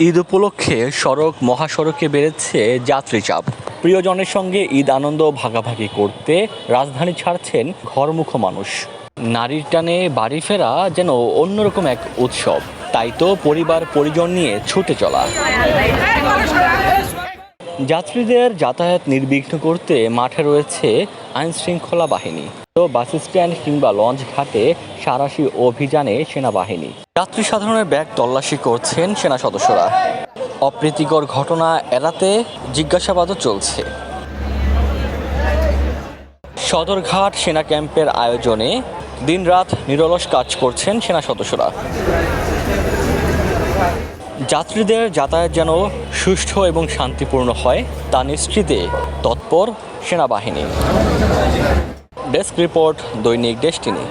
ঈদ উপলক্ষে মহাসড়কে বেড়েছে যাত্রী চাপ। প্রিয়জনের সঙ্গে ঈদ আনন্দ ভাগাভাগি করতে রাজধানী ছাড়ছেন ঘরমুখো মানুষ। নারীর টানে বাড়ি ফেরা যেন অন্যরকম এক উৎসব, তাই তো পরিবার পরিজন নিয়ে ছুটে চলা। যাত্রীদের যাতায়াত নির্বিঘ্ন করতে মাঠে রয়েছে আইনশৃঙ্খলা বাহিনী। তো বাস স্ট্যান্ড কিংবা লঞ্চ ঘাটে সাঁড়াশি অভিযানে সেনাবাহিনী। যাত্রী সাধারণের ব্যাগ তল্লাশি করছেন সেনা সদস্যরা। অপ্রীতিকর ঘটনা এড়াতে জিজ্ঞাসাবাদও চলছে। সদরঘাট সেনা ক্যাম্পের আয়োজনে দিনরাত নিরলস কাজ করছেন সেনা সদস্যরা। যাত্রীদের যাতায়াত যেন সুষ্ঠু এবং শান্তিপূর্ণ হয় তা নিশ্চিতে তৎপর সেনাবাহিনী। ডেস্ক রিপোর্ট, দৈনিক ডেস্টিনি।